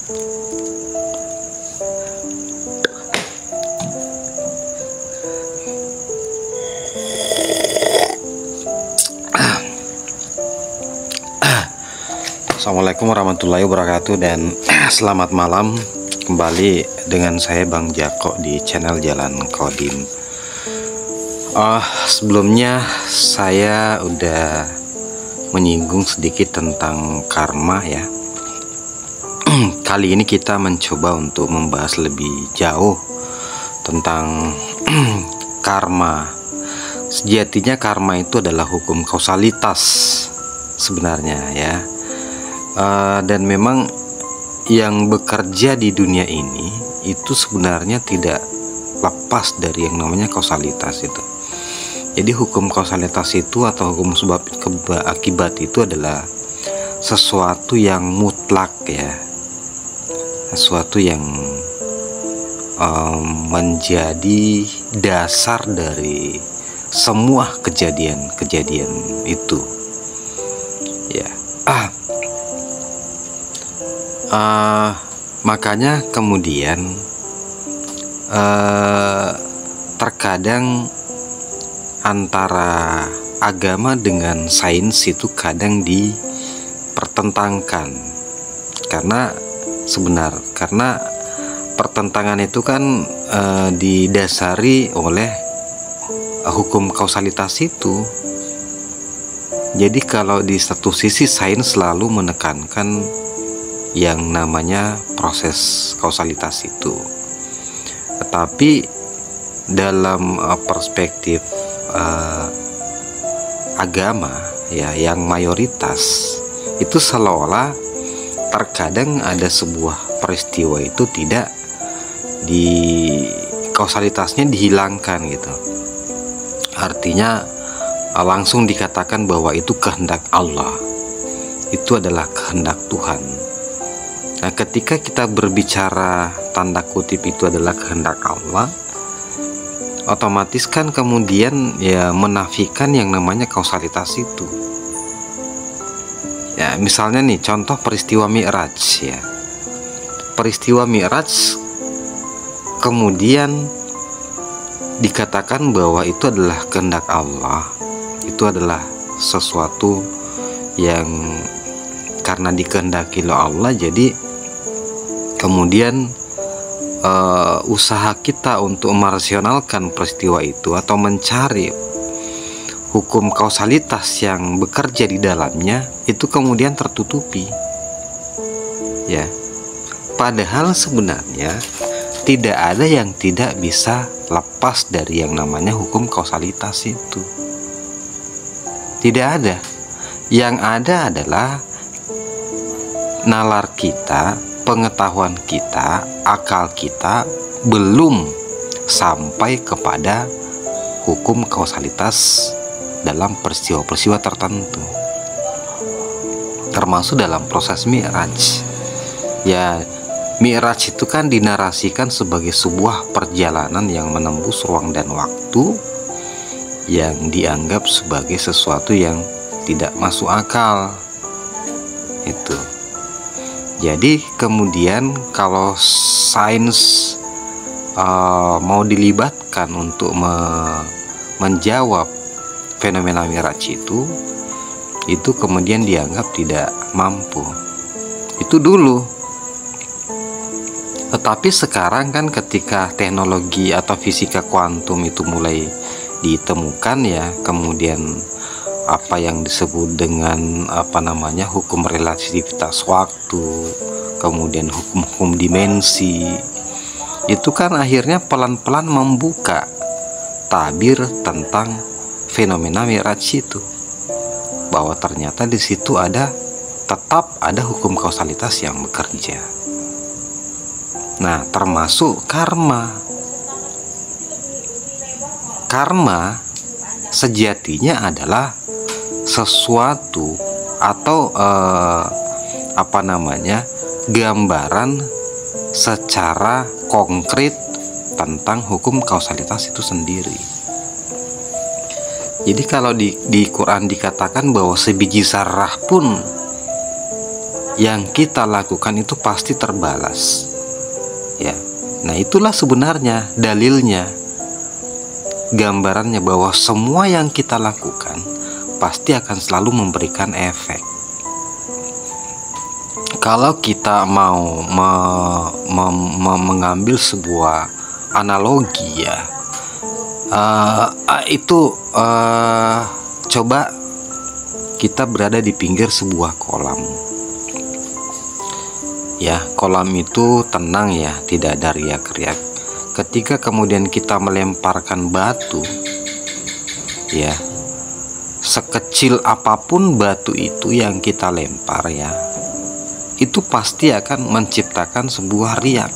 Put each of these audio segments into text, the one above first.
Assalamualaikum warahmatullahi wabarakatuh, dan selamat malam kembali dengan saya Bang Jako di channel Jalan Kodim. Sebelumnya saya udah menyinggung sedikit tentang karma ya. Kali ini kita mencoba untuk membahas lebih jauh tentang karma. Sejatinya karma itu adalah hukum kausalitas sebenarnya ya. Dan memang yang bekerja di dunia ini itu sebenarnya tidak lepas dari yang namanya kausalitas itu. Jadi hukum kausalitas itu atau hukum sebab akibat itu adalah sesuatu yang mutlak ya, sesuatu yang menjadi dasar dari semua kejadian-kejadian itu ya. Makanya kemudian terkadang antara agama dengan sains itu kadang dipertentangkan, karena pertentangan itu kan didasari oleh hukum kausalitas itu. Jadi kalau di satu sisi sains selalu menekankan yang namanya proses kausalitas itu, tetapi dalam perspektif agama ya, yang mayoritas itu seolah-olah terkadang ada sebuah peristiwa itu tidak di kausalitasnya dihilangkan gitu. Artinya langsung dikatakan bahwa itu kehendak Allah, itu adalah kehendak Tuhan. Nah, ketika kita berbicara tanda kutip itu adalah kehendak Allah, otomatis kan kemudian ya menafikan yang namanya kausalitas itu. Ya, misalnya nih contoh peristiwa Mi'raj ya. Peristiwa Mi'raj kemudian dikatakan bahwa itu adalah kehendak Allah. Itu adalah sesuatu yang karena dikehendaki oleh Allah, jadi kemudian usaha kita untuk merasionalkan peristiwa itu atau mencari hukum kausalitas yang bekerja di dalamnya itu kemudian tertutupi ya. Padahal sebenarnya tidak ada yang tidak bisa lepas dari yang namanya hukum kausalitas itu. Tidak ada. Yang ada adalah nalar kita, pengetahuan kita, akal kita belum sampai kepada hukum kausalitas dalam peristiwa-peristiwa tertentu, termasuk dalam proses Mi'raj ya. Mi'raj itu kan dinarasikan sebagai sebuah perjalanan yang menembus ruang dan waktu, yang dianggap sebagai sesuatu yang tidak masuk akal itu. Jadi kemudian kalau sains mau dilibatkan untuk menjawab fenomena Mi'raj itu kemudian dianggap tidak mampu. Itu dulu. Tetapi sekarang kan ketika teknologi atau fisika kuantum itu mulai ditemukan ya, kemudian apa yang disebut dengan hukum relativitas waktu, kemudian hukum-hukum dimensi, itu kan akhirnya pelan-pelan membuka tabir tentang fenomena Mi'raj itu, bahwa ternyata di situ tetap ada hukum kausalitas yang bekerja. Nah, termasuk karma. Karma sejatinya adalah sesuatu atau gambaran secara konkret tentang hukum kausalitas itu sendiri. Jadi kalau di Quran dikatakan bahwa sebiji zarrah pun yang kita lakukan itu pasti terbalas, ya. Nah, itulah sebenarnya dalilnya, gambarannya, bahwa semua yang kita lakukan pasti akan selalu memberikan efek. Kalau kita mau mengambil sebuah analogi, ya, coba kita berada di pinggir sebuah kolam, ya. Kolam itu tenang, ya, tidak ada riak-riak. Ketika kemudian kita melemparkan batu, ya, sekecil apapun batu itu yang kita lempar, ya, itu pasti akan menciptakan sebuah riak.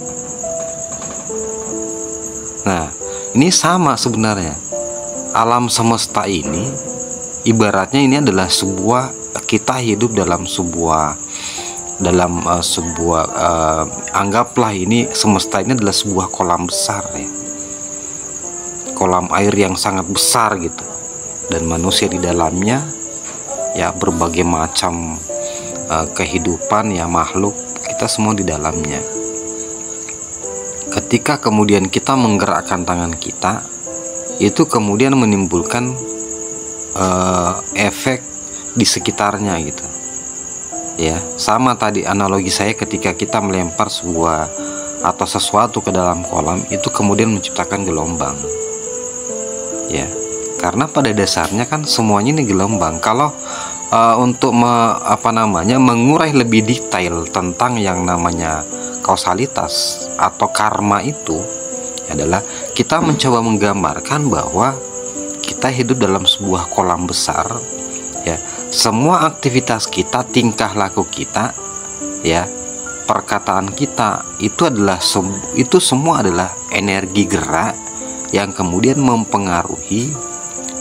Nah, ini sama sebenarnya. Alam semesta ini ibaratnya ini adalah sebuah, kita hidup dalam sebuah anggaplah ini semesta ini adalah sebuah kolam besar, ya. Kolam air yang sangat besar gitu. Dan manusia di dalamnya, ya, berbagai macam kehidupan, ya, makhluk, kita semua di dalamnya. Ketika kemudian kita menggerakkan tangan kita, itu kemudian menimbulkan efek di sekitarnya gitu, ya. Sama tadi analogi saya, ketika kita melempar sebuah atau sesuatu ke dalam kolam, itu kemudian menciptakan gelombang, ya. Karena pada dasarnya kan semuanya ini gelombang. Kalau untuk mengurai lebih detail tentang yang namanya kausalitas atau karma, itu adalah kita mencoba menggambarkan bahwa kita hidup dalam sebuah kolam besar, ya. Semua aktivitas kita, tingkah laku kita, ya, perkataan kita, itu semua adalah energi gerak yang kemudian mempengaruhi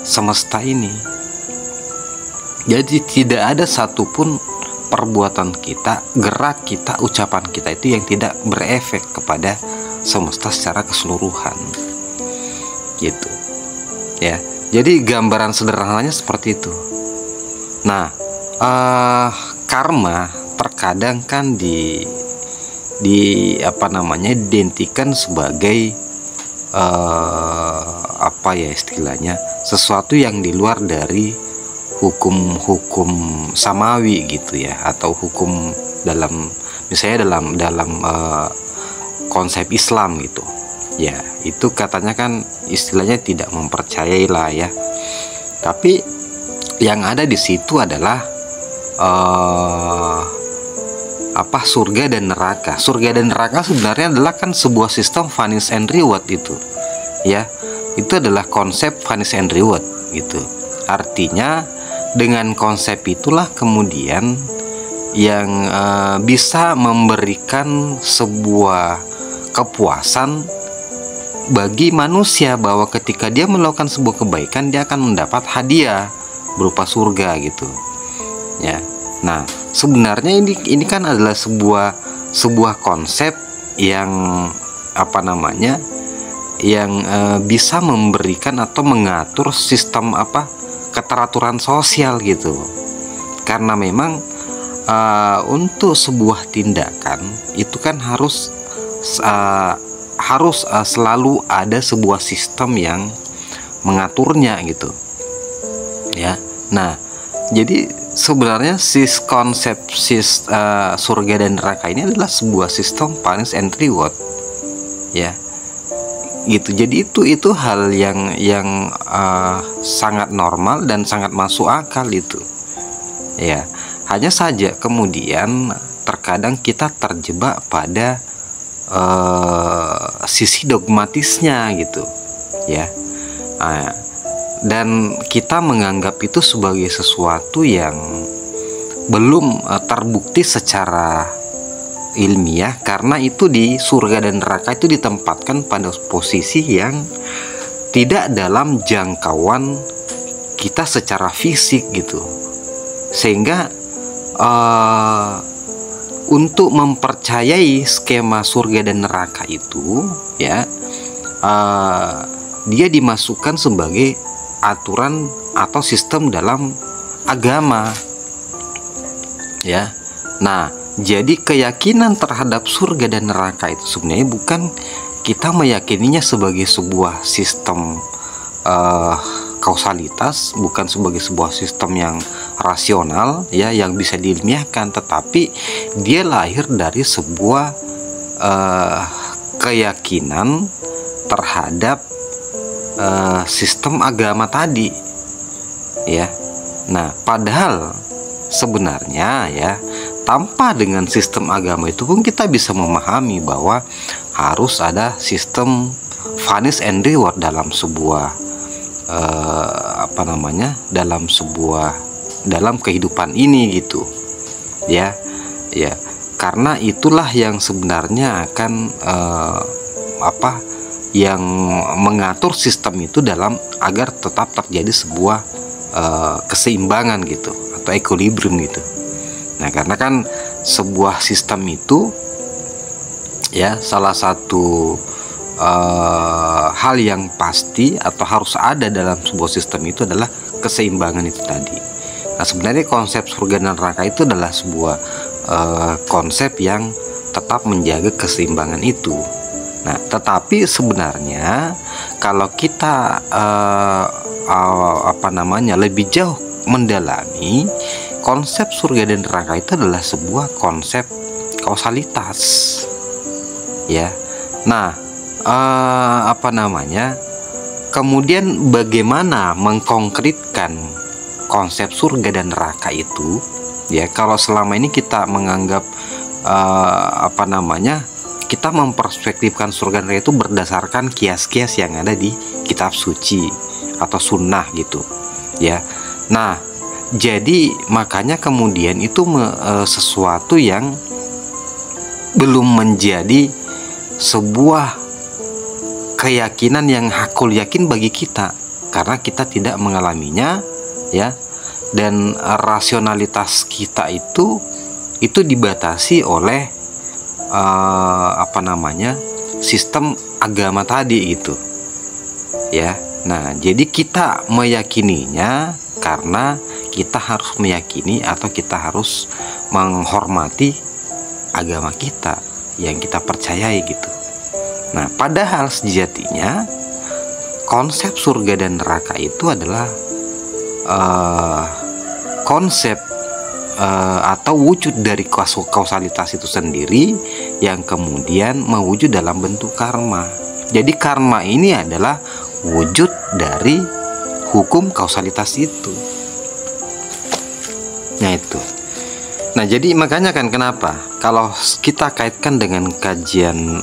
semesta ini. Jadi tidak ada satupun perbuatan kita, gerak kita, ucapan kita itu yang tidak berefek kepada semesta secara keseluruhan, gitu, ya. Jadi gambaran sederhananya seperti itu. Nah, karma terkadang kan identikan sebagai istilahnya sesuatu yang di luar dari hukum-hukum samawi gitu, ya, atau hukum misalnya dalam konsep Islam gitu, ya. Itu katanya kan istilahnya tidak mempercayai lah, ya. Tapi yang ada di situ adalah surga dan neraka. Surga dan neraka sebenarnya adalah kan sebuah sistem vanish and reward itu, ya. Itu adalah konsep vanish and reward gitu. Artinya dengan konsep itulah kemudian yang bisa memberikan sebuah kepuasan bagi manusia, bahwa ketika dia melakukan sebuah kebaikan, dia akan mendapat hadiah berupa surga gitu, ya. Nah, sebenarnya ini kan adalah sebuah konsep yang yang bisa memberikan atau mengatur sistem keteraturan sosial gitu. Karena memang untuk sebuah tindakan itu kan harus selalu ada sebuah sistem yang mengaturnya gitu, ya. Nah, jadi sebenarnya konsep surga dan neraka ini adalah sebuah sistem punishment and reward, ya, gitu. Jadi itu hal yang sangat normal dan sangat masuk akal itu, ya. Hanya saja kemudian terkadang kita terjebak pada sisi dogmatisnya gitu, ya. Dan kita menganggap itu sebagai sesuatu yang belum terbukti secara ilmiah, karena itu di surga dan neraka itu ditempatkan pada posisi yang tidak dalam jangkauan kita secara fisik gitu, sehingga untuk mempercayai skema surga dan neraka itu, ya, dia dimasukkan sebagai aturan atau sistem dalam agama, ya. Nah, Jadi keyakinan terhadap surga dan neraka itu sebenarnya bukan kita meyakininya sebagai sebuah sistem kausalitas, bukan sebagai sebuah sistem yang rasional ya, yang bisa diilmiahkan, tetapi dia lahir dari sebuah keyakinan terhadap sistem agama tadi ya. Nah, padahal sebenarnya ya, tanpa dengan sistem agama itu pun kita bisa memahami bahwa harus ada sistem vanis and reward dalam sebuah dalam kehidupan ini gitu ya. Karena itulah yang sebenarnya akan yang mengatur sistem itu dalam agar tetap terjadi sebuah keseimbangan gitu, atau equilibrium gitu. Nah, karena kan sebuah sistem itu ya, salah satu hal yang pasti atau harus ada dalam sebuah sistem itu adalah keseimbangan itu tadi. Nah, sebenarnya konsep surga dan neraka itu adalah sebuah konsep yang tetap menjaga keseimbangan itu. Nah, tetapi sebenarnya kalau kita lebih jauh mendalami, konsep surga dan neraka itu adalah sebuah konsep kausalitas ya. Nah, kemudian bagaimana mengkonkretkan konsep surga dan neraka itu ya, kalau selama ini kita menganggap kita memperspektifkan surga dan neraka itu berdasarkan kias-kias yang ada di kitab suci atau sunnah gitu ya. Nah, jadi makanya kemudian itu sesuatu yang belum menjadi sebuah keyakinan yang hakul yakin bagi kita, karena kita tidak mengalaminya ya, dan rasionalitas kita itu dibatasi oleh sistem agama tadi gitu ya. Nah, jadi kita meyakininya karena kita harus meyakini atau kita harus menghormati agama kita yang kita percayai gitu. Nah, padahal sejatinya konsep surga dan neraka itu adalah konsep atau wujud dari kausalitas itu sendiri yang kemudian mewujud dalam bentuk karma. Jadi karma ini adalah wujud dari hukum kausalitas itu. Nah, itu. Nah, jadi makanya kan kenapa kalau kita kaitkan dengan kajian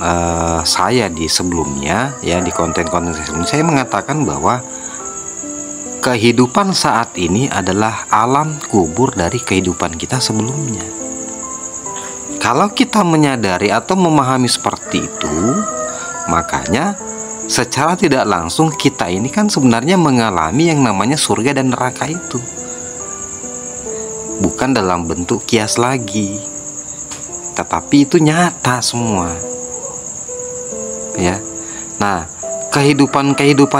saya di sebelumnya ya, di konten-konten sebelumnya, saya mengatakan bahwa kehidupan saat ini adalah alam kubur dari kehidupan kita sebelumnya. Kalau kita menyadari atau memahami seperti itu, makanya secara tidak langsung kita ini kan sebenarnya mengalami yang namanya surga dan neraka itu, bukan dalam bentuk kias lagi, tetapi itu nyata semua ya. Nah, kehidupan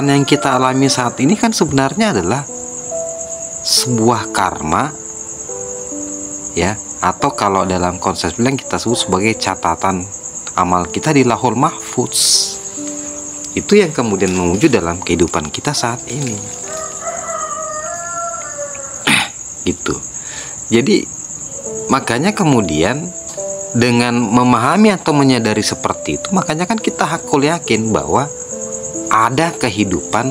yang kita alami saat ini kan sebenarnya adalah sebuah karma ya, atau kalau dalam konsep bilang kita sebut sebagai catatan amal kita di Lauhul Mahfuz. Itu yang kemudian mewujud dalam kehidupan kita saat ini gitu. Jadi makanya kemudian dengan memahami atau menyadari seperti itu, makanya kan kita hakul yakin bahwa ada kehidupan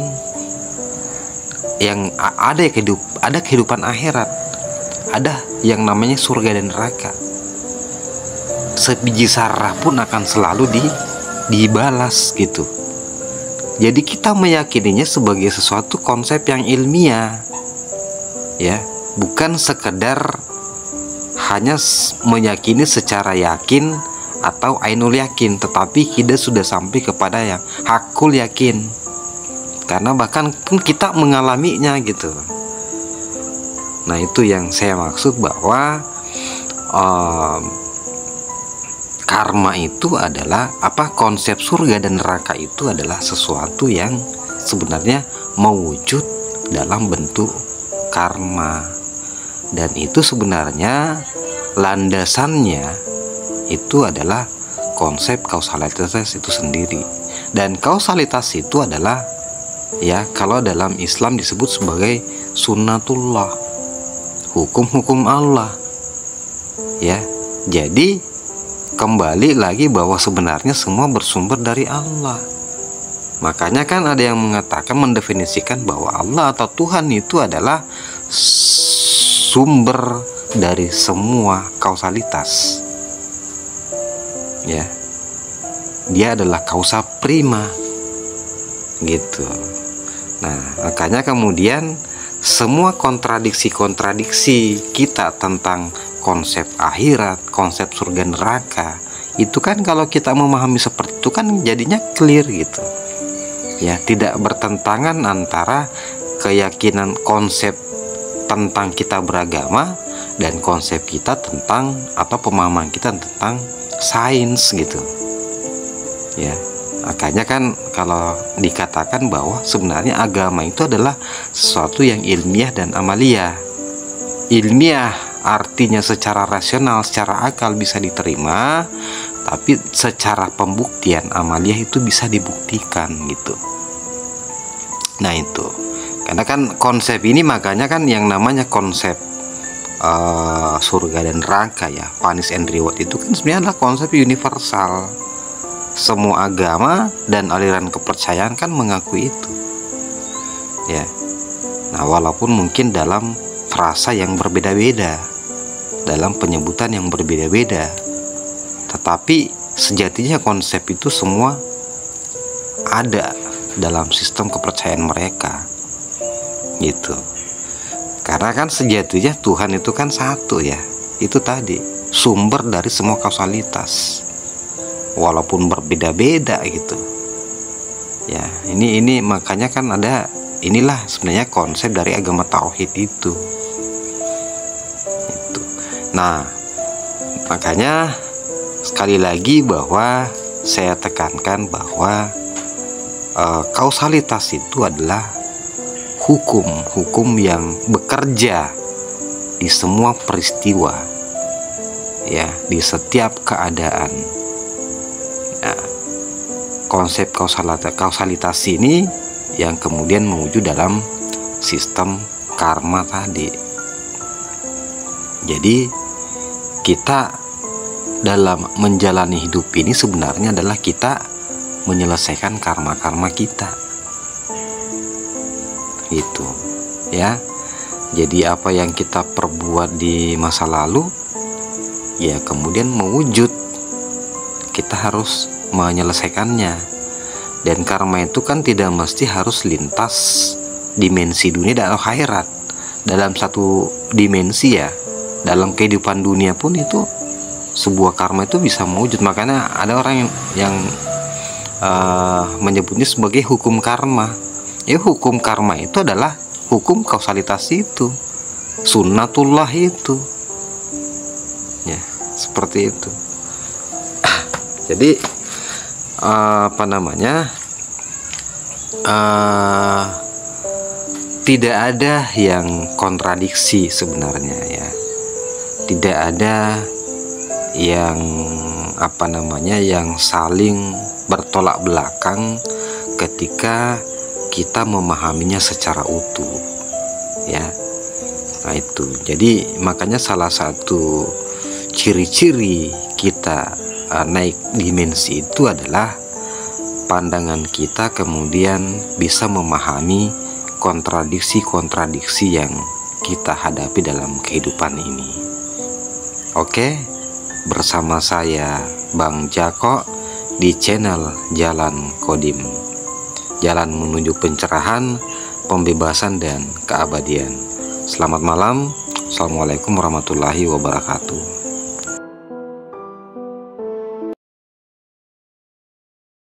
yang ada kehidupan akhirat, ada yang namanya surga dan neraka. Sebiji zarah pun akan selalu dibalas gitu. Jadi kita meyakininya sebagai sesuatu konsep yang ilmiah ya, bukan sekedar hanya meyakini secara yakin atau ainul yakin, tetapi kita sudah sampai kepada yang hakul yakin, karena bahkan pun kita mengalaminya gitu. Nah, itu yang saya maksud bahwa karma itu adalah konsep surga dan neraka itu adalah sesuatu yang sebenarnya mewujud dalam bentuk karma, dan itu sebenarnya landasannya itu adalah konsep kausalitas itu sendiri. Dan kausalitas itu adalah, ya, kalau dalam Islam disebut sebagai sunnatullah, hukum-hukum Allah, ya. Jadi kembali lagi bahwa sebenarnya semua bersumber dari Allah. Makanya kan ada yang mengatakan, mendefinisikan bahwa Allah atau Tuhan itu adalah sumber dari semua kausalitas, ya. Dia adalah kausa prima, gitu. Nah, makanya kemudian semua kontradiksi-kontradiksi kita tentang konsep akhirat, konsep surga neraka, itu kan kalau kita memahami seperti itu kan jadinya clear, gitu. Ya, tidak bertentangan antara keyakinan konsep tentang kita beragama dan konsep kita tentang, atau pemahaman kita tentang sains, gitu. Ya, makanya kan kalau dikatakan bahwa sebenarnya agama itu adalah sesuatu yang ilmiah dan amalia. Ilmiah artinya secara rasional, secara akal bisa diterima, tapi secara pembuktian amalia itu bisa dibuktikan, gitu. Nah, itu karena kan konsep ini, makanya kan yang namanya konsep surga dan neraka, ya, punishment and reward, itu kan sebenarnya adalah konsep universal. Semua agama dan aliran kepercayaan kan mengakui itu, ya. Nah, walaupun mungkin dalam frasa yang berbeda-beda, dalam penyebutan yang berbeda-beda, tetapi sejatinya konsep itu semua ada dalam sistem kepercayaan mereka, gitu. Karena kan sejatinya Tuhan itu kan satu, ya. Itu tadi sumber dari semua kausalitas, walaupun berbeda-beda, gitu. Ya, ini makanya kan ada, inilah sebenarnya konsep dari agama tauhid itu. Nah, makanya sekali lagi bahwa saya tekankan bahwa kausalitas itu adalah hukum yang bekerja di semua peristiwa, ya, di setiap keadaan. Nah, konsep kausalitas ini yang kemudian mewujud dalam sistem karma tadi. Jadi kita dalam menjalani hidup ini sebenarnya adalah kita menyelesaikan karma-karma kita, gitu, ya. Jadi apa yang kita perbuat di masa lalu, ya, kemudian mewujud, kita harus menyelesaikannya. Dan karma itu kan tidak mesti harus lintas dimensi dunia dan akhirat. Dalam satu dimensi, ya, dalam kehidupan dunia pun itu sebuah karma itu bisa mewujud. Makanya ada orang yang menyebutnya sebagai hukum karma. Ya, hukum karma itu adalah hukum kausalitas itu, sunnatullah itu, ya, seperti itu. Jadi tidak ada yang kontradiksi sebenarnya, ya. Tidak ada yang yang saling bertolak belakang ketika kita memahaminya secara utuh, ya. Nah, itu. Jadi makanya salah satu ciri-ciri kita naik dimensi itu adalah pandangan kita kemudian bisa memahami kontradiksi-kontradiksi yang kita hadapi dalam kehidupan ini. Oke, bersama saya Bang Jako di channel Jalan Kodim, jalan menuju pencerahan, pembebasan, dan keabadian. Selamat malam. Assalamualaikum warahmatullahi wabarakatuh.